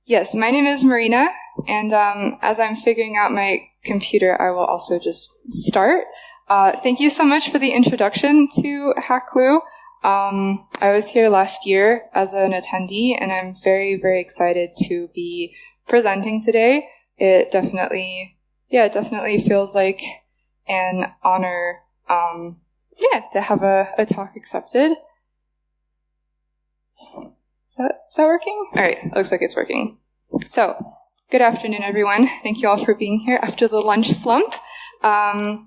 Yes, my name is Marina, and as I'm figuring out my computer, I will also just start. Thank you so much for the introduction to HackClue. I was here last year as an attendee, and I'm very, very excited to be presenting today. It definitely feels like an honor, to have a talk accepted. Is that working? All right, looks like it's working. So, good afternoon, everyone. Thank you all for being here after the lunch slump. I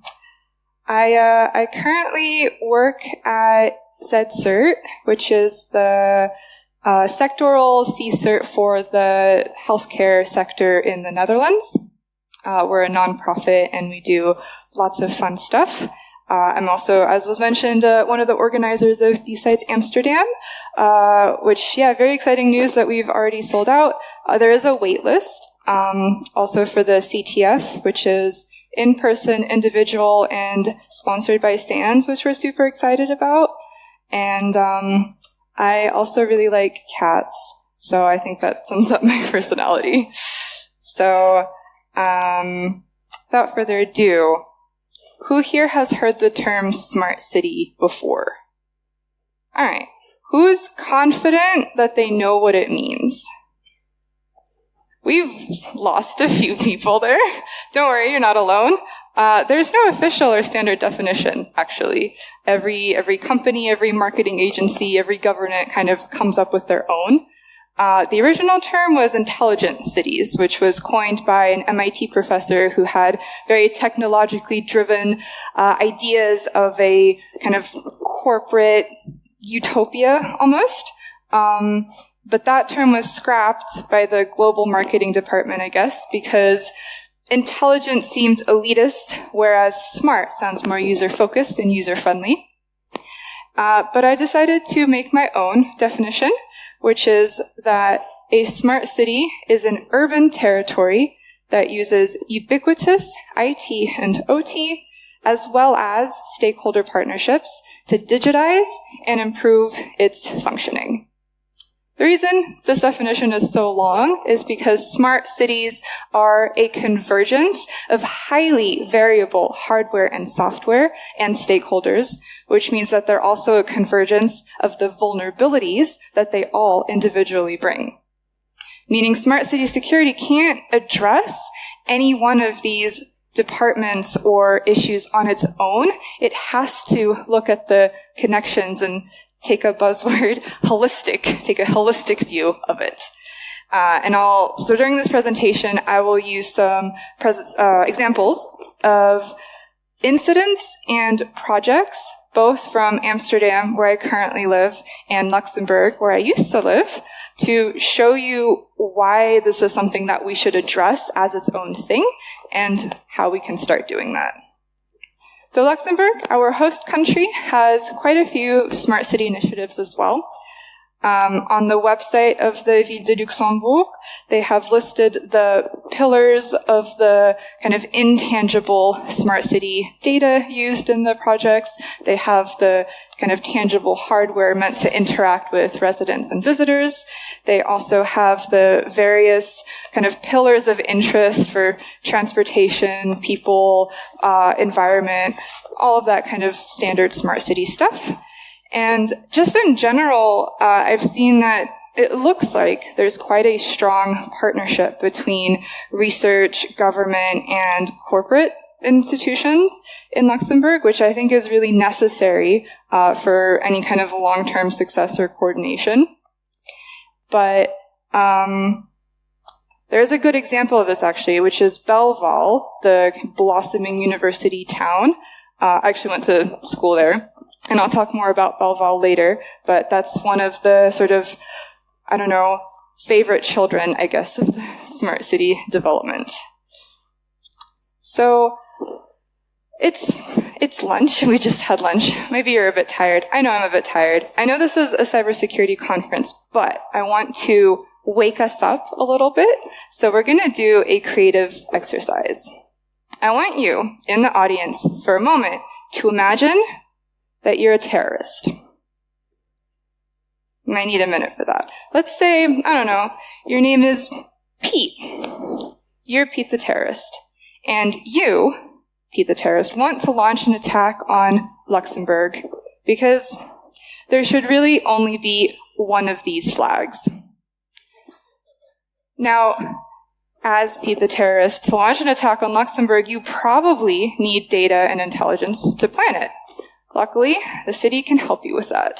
currently work at ZCert, which is the sectoral C-cert for the healthcare sector in the Netherlands. We're a nonprofit, and we do lots of fun stuff. I'm also, as was mentioned, one of the organizers of B-Sides Amsterdam, which, very exciting news that we've already sold out. There is a wait list, also for the CTF, which is in-person, individual, and sponsored by SANS, which we're super excited about. And I also really like cats, so I think that sums up my personality. So, without further ado, who here has heard the term smart city before? All right. Who's confident that they know what it means? We've lost a few people there. Don't worry, you're not alone. There's no official or standard definition, actually. Every company, every marketing agency, every government kind of comes up with their own. The original term was intelligent cities, which was coined by an MIT professor who had very technologically driven ideas of a kind of corporate utopia almost. But that term was scrapped by the global marketing department, I guess, because intelligent seemed elitist, whereas smart sounds more user-focused and user-friendly. But I decided to make my own definition, which is that a smart city is an urban territory that uses ubiquitous IT and OT, as well as stakeholder partnerships, to digitize and improve its functioning. The reason this definition is so long is because smart cities are a convergence of highly variable hardware and software and stakeholders, which means that they're also a convergence of the vulnerabilities that they all individually bring. Meaning smart city security can't address any one of these departments or issues on its own. It has to look at the connections and take a buzzword, take a holistic view of it. So during this presentation, I will use some examples of incidents and projects, both from Amsterdam, where I currently live, and Luxembourg, where I used to live, to show you why this is something that we should address as its own thing, and how we can start doing that. So Luxembourg, our host country, has quite a few smart city initiatives as well. On the website of the Ville de Luxembourg, they have listed the pillars of the kind of intangible smart city data used in the projects. They have the kind of tangible hardware meant to interact with residents and visitors. They also have the various kind of pillars of interest for transportation, people, environment, all of that kind of standard smart city stuff. And just in general, I've seen that it looks like there's quite a strong partnership between research, government, and corporate institutions in Luxembourg, which I think is really necessary for any kind of long-term success or coordination. But there's a good example of this, actually, which is Belval, the blossoming university town. I actually went to school there, and I'll talk more about Belval later, but that's one of the sort of, favorite children, I guess, of the smart city development. So it's lunch. We just had lunch. Maybe you're a bit tired. I know I'm a bit tired. I know this is a cybersecurity conference, but I want to wake us up a little bit. So we're going to do a creative exercise. I want you in the audience for a moment to imagine that you're a terrorist. You might need a minute for that. Let's say, I don't know, your name is Pete. You're Pete the terrorist. And you, Pete the terrorist, want to launch an attack on Luxembourg because there should really only be one of these flags. Now, as Pete the terrorist, to launch an attack on Luxembourg, you probably need data and intelligence to plan it. Luckily, the city can help you with that.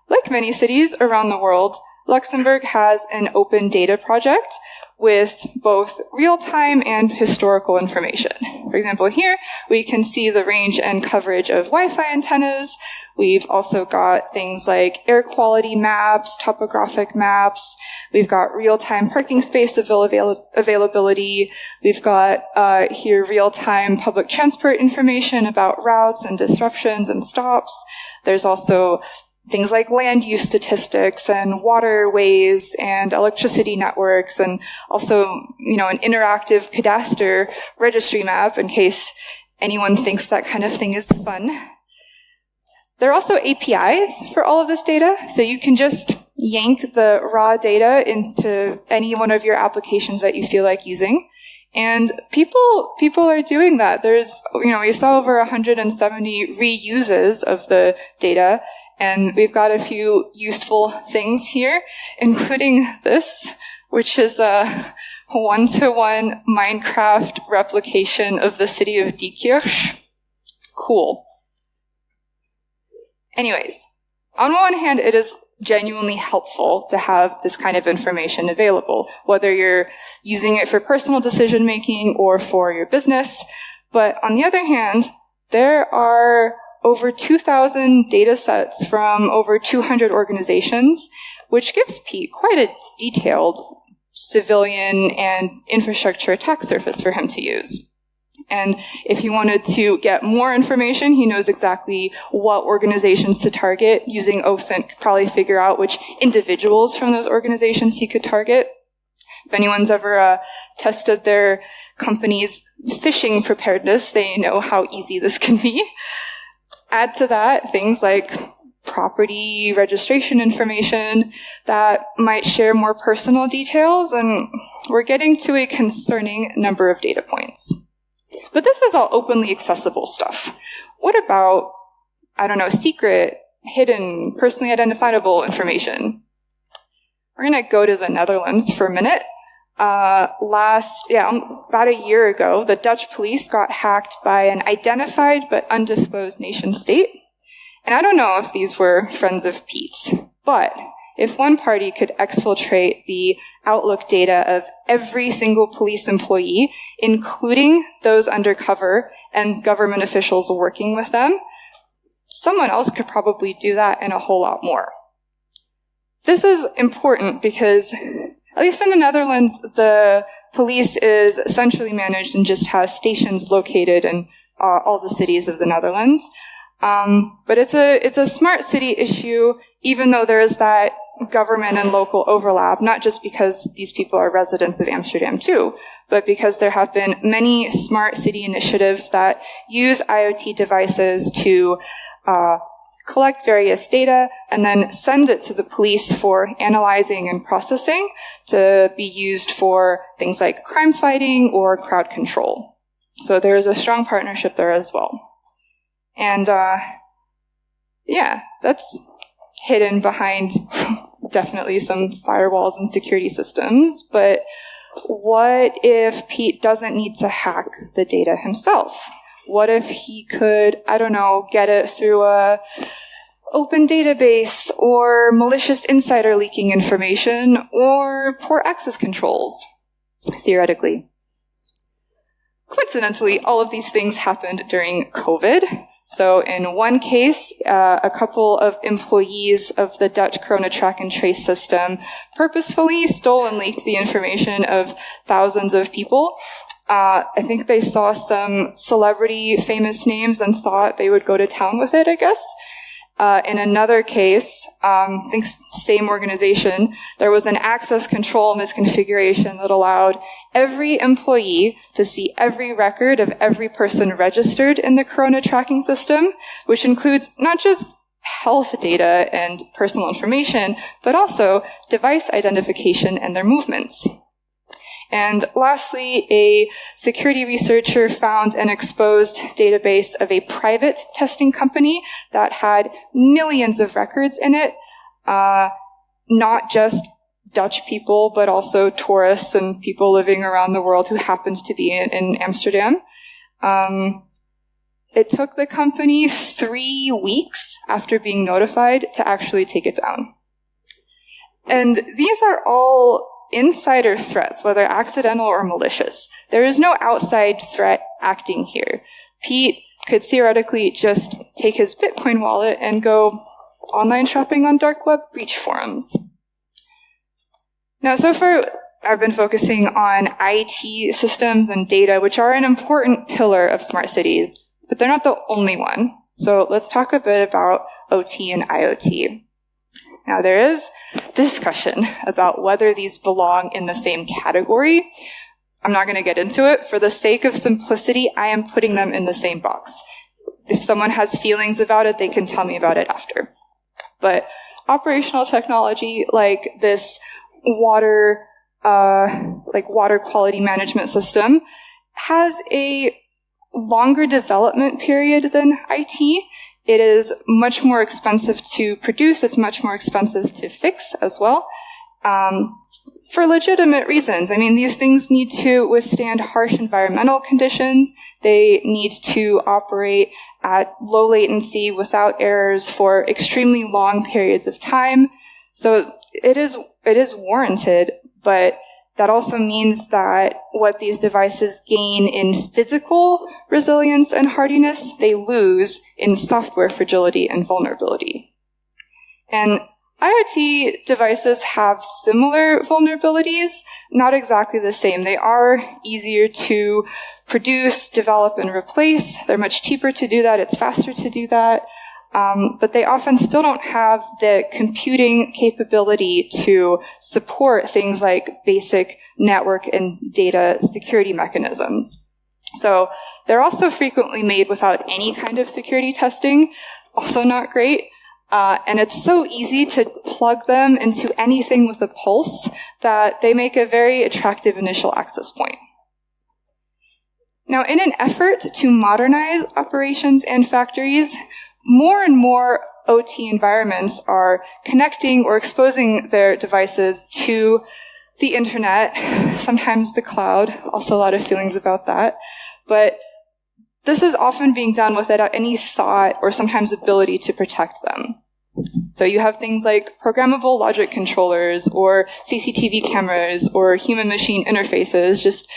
Like many cities around the world, Luxembourg has an open data project with both real-time and historical information. For example, here we can see the range and coverage of Wi-Fi antennas. We've also got things like air quality maps, topographic maps. We've got real-time parking space availability. We've got here real-time public transport information about routes and disruptions and stops. There's also things like land use statistics and waterways and electricity networks, and also, an interactive cadastre registry map in case anyone thinks that kind of thing is fun. There are also APIs for all of this data, so you can just yank the raw data into any one of your applications that you feel like using. And people are doing that. There's, we saw over 170 reuses of the data. And we've got a few useful things here, including this, which is a one-to-one Minecraft replication of the city of Diekirch. Cool. Anyways, on one hand, it is genuinely helpful to have this kind of information available, whether you're using it for personal decision-making or for your business. But on the other hand, there are over 2,000 data sets from over 200 organizations, which gives Pete quite a detailed civilian and infrastructure attack surface for him to use. And if he wanted to get more information, he knows exactly what organizations to target. Using OSINT could probably figure out which individuals from those organizations he could target. If anyone's ever tested their company's phishing preparedness, they know how easy this can be. Add to that things like property registration information that might share more personal details, and we're getting to a concerning number of data points. But this is all openly accessible stuff. What about, secret, hidden, personally identifiable information? We're going to go to the Netherlands for a minute. About a year ago, the Dutch police got hacked by an identified but undisclosed nation state. And I don't know if these were friends of Pete's, but if one party could exfiltrate the Outlook data of every single police employee, including those undercover and government officials working with them, someone else could probably do that and a whole lot more. This is important because, at least in the Netherlands, the police is centrally managed and just has stations located in all the cities of the Netherlands. But it's a smart city issue, even though there is that government and local overlap, not just because these people are residents of Amsterdam too, but because there have been many smart city initiatives that use IoT devices to collect various data and then send it to the police for analyzing and processing to be used for things like crime fighting or crowd control. So there is a strong partnership there as well. And that's hidden behind definitely some firewalls and security systems. But what if Pete doesn't need to hack the data himself? What if he could, get it through a open database or malicious insider leaking information or poor access controls, theoretically? Coincidentally, all of these things happened during COVID. So in one case, a couple of employees of the Dutch Corona track and trace system purposefully stole and leaked the information of thousands of people. I think they saw some celebrity famous names and thought they would go to town with it, I guess. In another case, I think same organization, there was an access control misconfiguration that allowed every employee to see every record of every person registered in the Corona tracking system, which includes not just health data and personal information, but also device identification and their movements. And lastly, a security researcher found an exposed database of a private testing company that had millions of records in it, not just Dutch people, but also tourists and people living around the world who happened to be in Amsterdam. It took the company 3 weeks after being notified to actually take it down. And these are all insider threats, whether accidental or malicious. There is no outside threat acting here. Pete could theoretically just take his Bitcoin wallet and go online shopping on dark web breach forums. Now, so far, I've been focusing on IT systems and data, which are an important pillar of smart cities, but they're not the only one. So let's talk a bit about OT and IoT. Now, there is discussion about whether these belong in the same category. I'm not going to get into it. For the sake of simplicity, I am putting them in the same box. If someone has feelings about it, they can tell me about it after. But operational technology like this water quality management system has a longer development period than IT. It is much more expensive to produce. It's much more expensive to fix as well, for legitimate reasons. I mean, these things need to withstand harsh environmental conditions. They need to operate at low latency without errors for extremely long periods of time. So it is warranted, but that also means that what these devices gain in physical resilience and hardiness, they lose in software fragility and vulnerability. And IoT devices have similar vulnerabilities, not exactly the same. They are easier to produce, develop, and replace. They're much cheaper to do that. It's faster to do that. But they often still don't have the computing capability to support things like basic network and data security mechanisms. So they're also frequently made without any kind of security testing, also not great. And it's so easy to plug them into anything with a pulse that they make a very attractive initial access point. Now, in an effort to modernize operations and factories, more and more OT environments are connecting or exposing their devices to the internet, sometimes the cloud, also a lot of feelings about that. But this is often being done without any thought or sometimes ability to protect them. So you have things like programmable logic controllers or CCTV cameras or human-machine interfaces just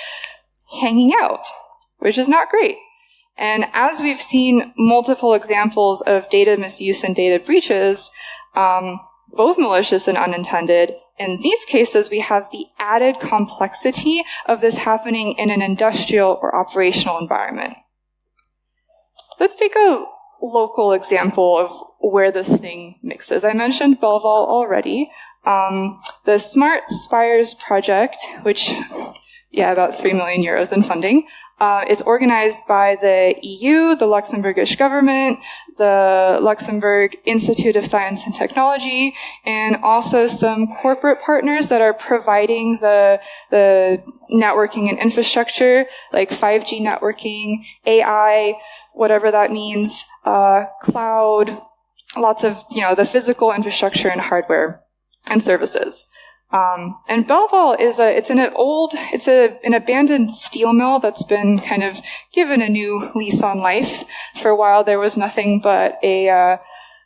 hanging out, which is not great. And as we've seen multiple examples of data misuse and data breaches, both malicious and unintended, in these cases we have the added complexity of this happening in an industrial or operational environment. Let's take a local example of where this thing mixes. I mentioned Belval already. The Smart Spires project, which, about 3 million euros in funding, is organized by the EU, the Luxembourgish government, the Luxembourg Institute of Science and Technology, and also some corporate partners that are providing the networking and infrastructure, like 5G networking, AI, whatever that means, cloud, lots of, the physical infrastructure and hardware and services. And Belval is an abandoned steel mill that's been kind of given a new lease on life. For a while, there was nothing but a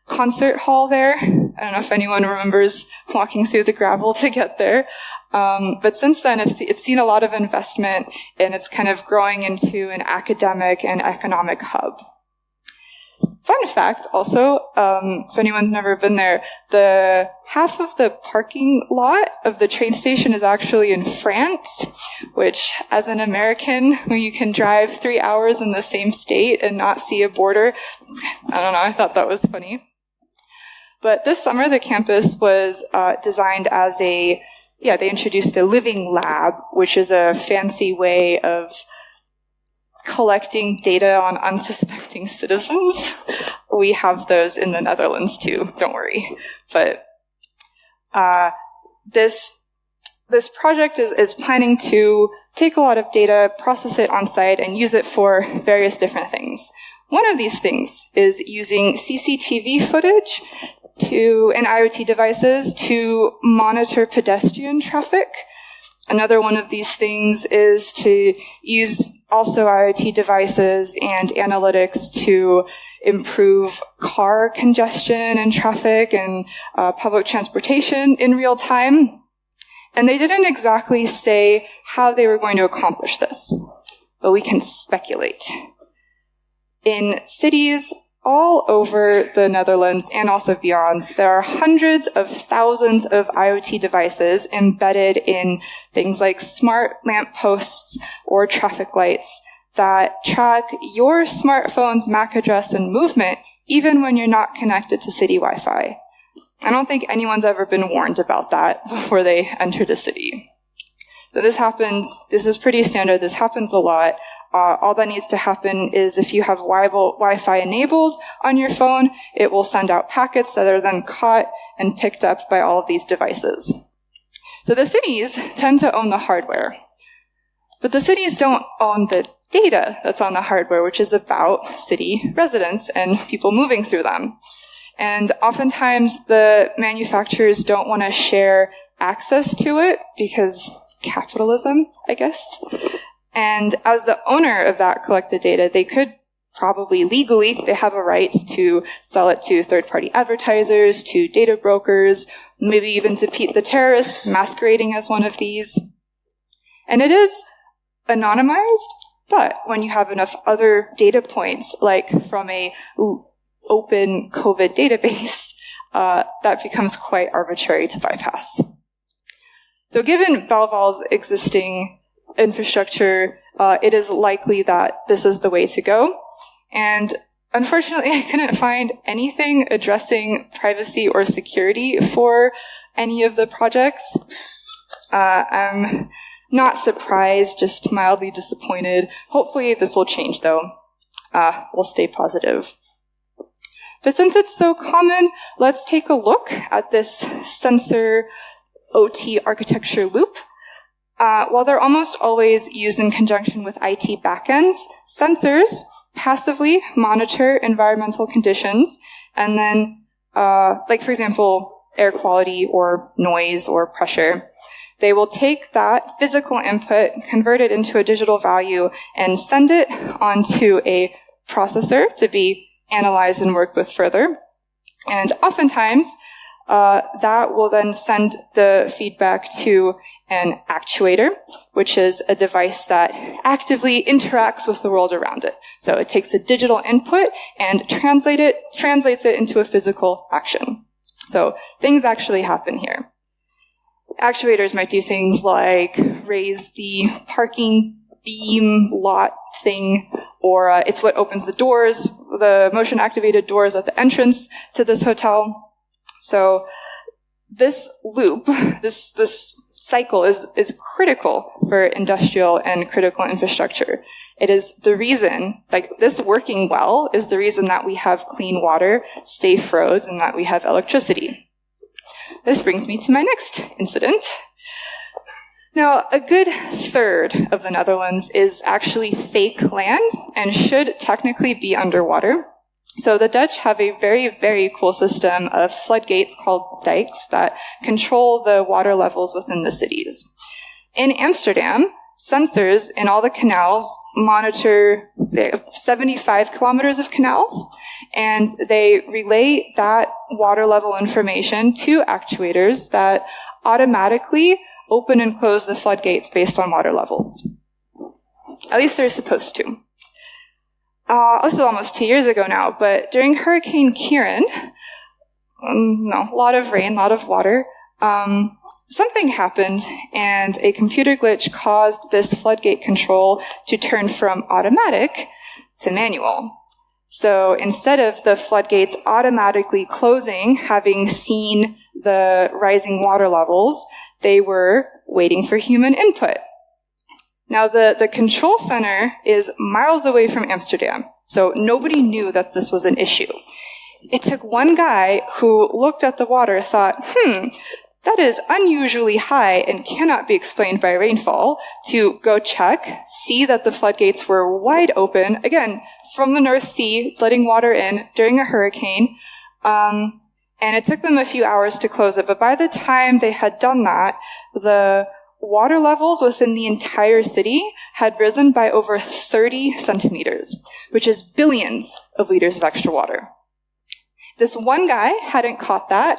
concert hall there. I don't know if anyone remembers walking through the gravel to get there. But since then, it's seen a lot of investment, and it's kind of growing into an academic and economic hub. Fun fact also, if anyone's never been there, the half of the parking lot of the train station is actually in France, which, as an American, when you can drive 3 hours in the same state and not see a border, I don't know, I thought that was funny. But this summer, the campus was designed as they introduced a living lab, which is a fancy way of collecting data on unsuspecting citizens. We have those in the Netherlands too, don't worry. But this project is planning to take a lot of data, process it on site, and use it for various different things. One of these things is using CCTV footage and IoT devices to monitor pedestrian traffic. Another one of these things is to use also IoT devices and analytics to improve car congestion and traffic and public transportation in real time. And they didn't exactly say how they were going to accomplish this, but we can speculate. In cities all over the Netherlands and also beyond, there are hundreds of thousands of IoT devices embedded in things like smart lampposts or traffic lights that track your smartphone's MAC address and movement even when you're not connected to city Wi-Fi. I don't think anyone's ever been warned about that before they enter the city. So this is pretty standard, this happens a lot. All that needs to happen is if you have Wi-Fi enabled on your phone, it will send out packets that are then caught and picked up by all of these devices. So the cities tend to own the hardware, but the cities don't own the data that's on the hardware, which is about city residents and people moving through them. And oftentimes the manufacturers don't want to share access to it because capitalism, I guess. And as the owner of that collected data, they could probably legally, they have a right to sell it to third-party advertisers, to data brokers, maybe even to Pete the terrorist, masquerading as one of these. And it is anonymized, but when you have enough other data points, like from a open COVID database, that becomes quite arbitrary to bypass. So given Belval's existing infrastructure, it is likely that this is the way to go. And unfortunately, I couldn't find anything addressing privacy or security for any of the projects. I'm not surprised, just mildly disappointed. Hopefully this will change, though. We'll stay positive. But since it's so common, let's take a look at this sensor OT architecture loop. While they're almost always used in conjunction with IT backends, sensors passively monitor environmental conditions, and then, like for example, air quality or noise or pressure. They will take that physical input, convert it into a digital value, and send it onto a processor to be analyzed and worked with further. And oftentimes, that will then send the feedback to an actuator, which is a device that actively interacts with the world around it. So it takes a digital input and translates it into a physical action. So things actually happen here. Actuators might do things like raise the parking beam lot thing, or it's what opens the doors, the motion-activated doors at the entrance to this hotel. So this loop, this cycle is critical for industrial and critical infrastructure. It is the reason, like this working well is the reason that we have clean water, safe roads, and that we have electricity. This brings me to my next incident. Now, a good third of the Netherlands is actually fake land and should technically be underwater. So the Dutch have a very, very cool system of floodgates called dikes that control the water levels within the cities. In Amsterdam, sensors in all the canals monitor 75 kilometers of canals, and they relay that water level information to actuators that automatically open and close the floodgates based on water levels. At least they're supposed to. This is almost 2 years ago now, but during Hurricane Kieran, a lot of rain, a lot of water, something happened and a computer glitch caused this floodgate control to turn from automatic to manual. So instead of the floodgates automatically closing, having seen the rising water levels, they were waiting for human input. Now, the control center is miles away from Amsterdam, So nobody knew that this was an issue. It took one guy who looked at the water, thought, that is unusually high and cannot be explained by rainfall, to go check, see that the floodgates were wide open, again, from the North Sea, letting water in during a hurricane. And it took them a few hours to close it. But by the time they had done that, the water levels within the entire city had risen by over 30 centimeters, which is billions of liters of extra water. This one guy hadn't caught that.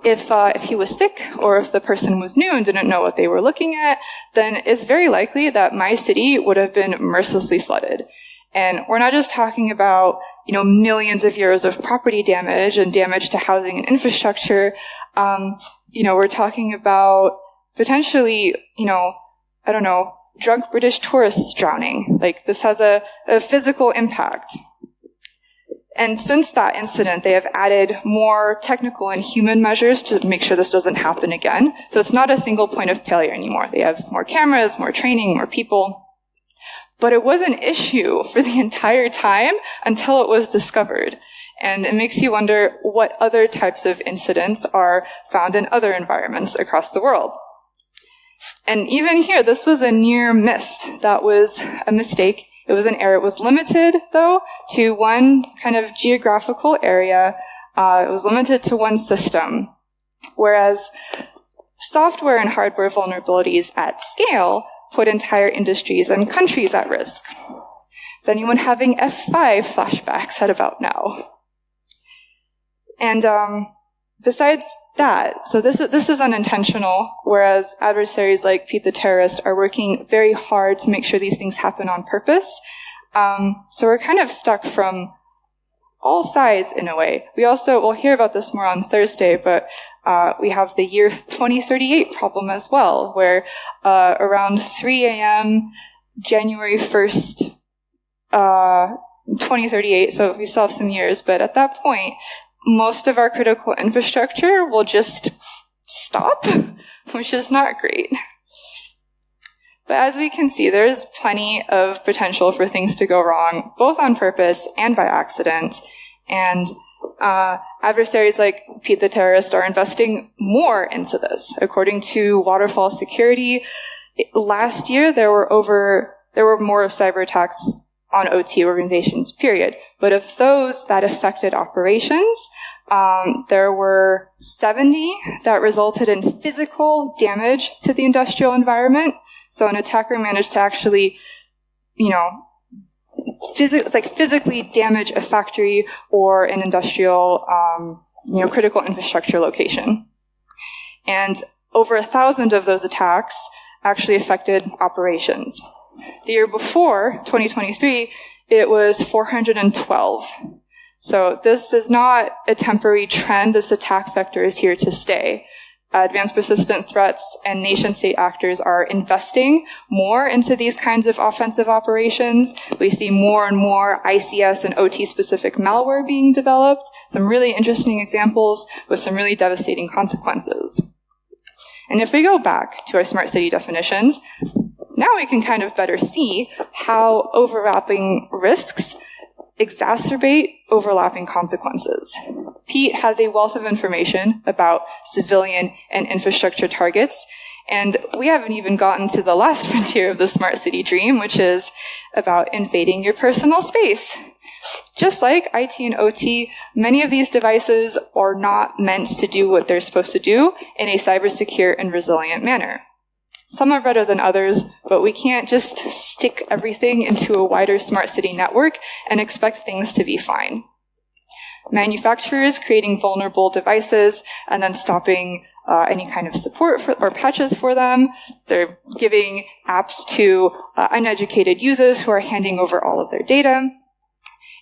If he was sick or if the person was new and didn't know what they were looking at, then it's very likely that my city would have been mercilessly flooded. And we're not just talking about, millions of euros of property damage and damage to housing and infrastructure. We're talking about potentially, drunk British tourists drowning. Like, this has a physical impact. And since that incident, they have added more technical and human measures to make sure this doesn't happen again. So it's not a single point of failure anymore. They have more cameras, more training, more people. But it was an issue for the entire time until it was discovered. And it makes you wonder what other types of incidents are found in other environments across the world. And even here, this was a near miss. That was a mistake. It was an error. It was limited, though, to one kind of geographical area. It was limited to one system. Whereas software and hardware vulnerabilities at scale put entire industries and countries at risk. Is anyone having F5 flashbacks at about now? And besides that, so this is unintentional, whereas adversaries like Pete the Terrorist are working very hard to make sure these things happen on purpose. So we're kind of stuck from all sides in a way. We'll hear about this more on Thursday, but we have the year 2038 problem as well, where around 3 a.m., January 1st, 2038, so we still have some years, but at that point, most of our critical infrastructure will just stop, which is not great. But as we can see, there's plenty of potential for things to go wrong, both on purpose and by accident. And adversaries like Pete the Terrorist are investing more into this. According to Waterfall Security, last year there were more cyber attacks on OT organizations, period. But of those that affected operations, there were 70 that resulted in physical damage to the industrial environment. So an attacker managed to actually, physically damage a factory or an industrial, critical infrastructure location. And over 1,000 of those attacks actually affected operations. The year before, 2023, it was 412. So this is not a temporary trend. This attack vector is here to stay. Advanced persistent threats and nation-state actors are investing more into these kinds of offensive operations. We see more and more ICS and OT-specific malware being developed, some really interesting examples with some really devastating consequences. And if we go back to our smart city definitions, now we can kind of better see how overlapping risks exacerbate overlapping consequences. Pete has a wealth of information about civilian and infrastructure targets, and we haven't even gotten to the last frontier of the smart city dream, which is about invading your personal space. Just like IT and OT, many of these devices are not meant to do what they're supposed to do in a cybersecure and resilient manner. Some are better than others, but we can't just stick everything into a wider smart city network and expect things to be fine. Manufacturers creating vulnerable devices and then stopping any kind of support or patches for them. They're giving apps to uneducated users who are handing over all of their data.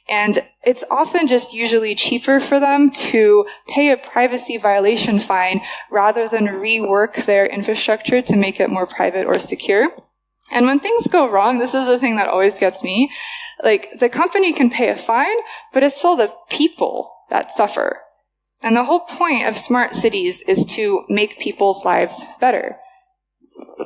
And it's often just usually cheaper for them to pay a privacy violation fine rather than rework their infrastructure to make it more private or secure. And when things go wrong, this is the thing that always gets me. Like, the company can pay a fine, but it's still the people that suffer. And the whole point of smart cities is to make people's lives better.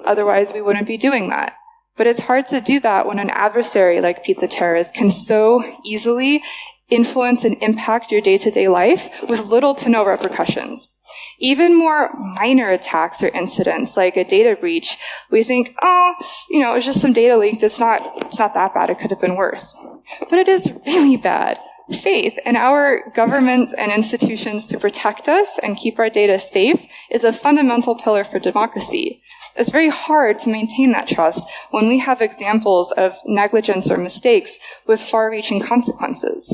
Otherwise, we wouldn't be doing that. But it's hard to do that when an adversary like Pete the Terrorist can so easily influence and impact your day-to-day life with little to no repercussions. Even more minor attacks or incidents, like a data breach, we think, it was just some data leaked. It's not that bad. It could have been worse. But it is really bad. Faith in our governments and institutions to protect us and keep our data safe is a fundamental pillar for democracy. It's very hard to maintain that trust when we have examples of negligence or mistakes with far-reaching consequences.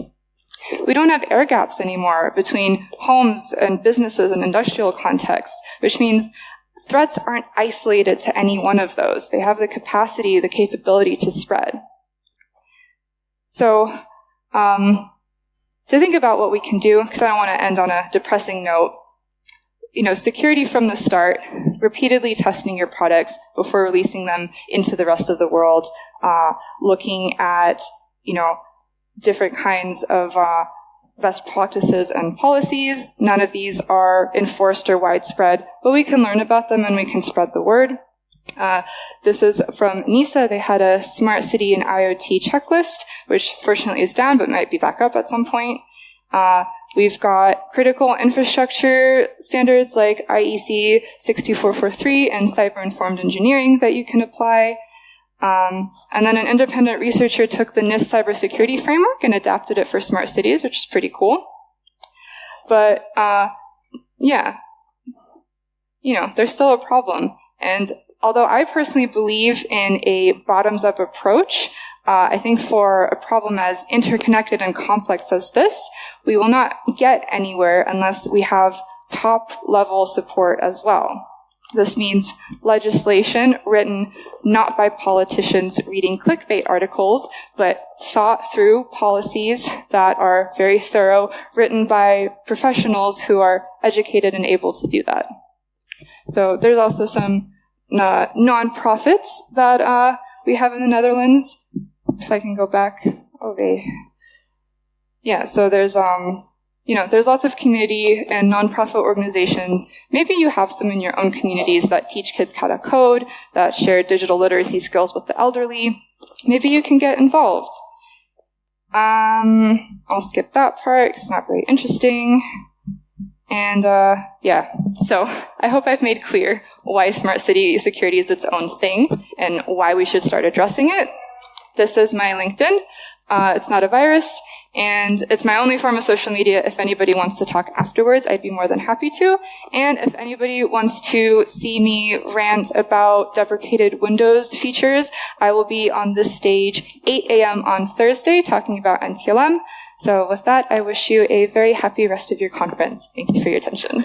We don't have air gaps anymore between homes and businesses and industrial contexts, which means threats aren't isolated to any one of those. They have the capacity, the capability to spread. So, to think about what we can do, because I don't want to end on a depressing note, security from the start, repeatedly testing your products before releasing them into the rest of the world, looking at, different kinds of best practices and policies. None of these are enforced or widespread, but we can learn about them and we can spread the word. This is from NISA. They had a smart city and IoT checklist, which fortunately is down, but might be back up at some point. We've got critical infrastructure standards like IEC 62443 and cyber-informed engineering that you can apply. And then an independent researcher took the NIST cybersecurity framework and adapted it for smart cities, which is pretty cool. But, there's still a problem. And although I personally believe in a bottoms-up approach, I think for a problem as interconnected and complex as this, we will not get anywhere unless we have top-level support as well. This means legislation written not by politicians reading clickbait articles, but thought through policies that are very thorough, written by professionals who are educated and able to do that. So there's also some nonprofits that we have in the Netherlands. If I can go back. Okay. Yeah, so there's there's lots of community and nonprofit organizations. Maybe you have some in your own communities that teach kids how to code, that share digital literacy skills with the elderly. Maybe you can get involved. I'll skip that part. It's not very interesting. And, so I hope I've made clear why smart city security is its own thing and why we should start addressing it. This is my LinkedIn. It's not a virus, and it's my only form of social media. If anybody wants to talk afterwards, I'd be more than happy to. And if anybody wants to see me rant about deprecated Windows features, I will be on this stage 8 a.m. on Thursday talking about NTLM. So with that, I wish you a very happy rest of your conference. Thank you for your attention.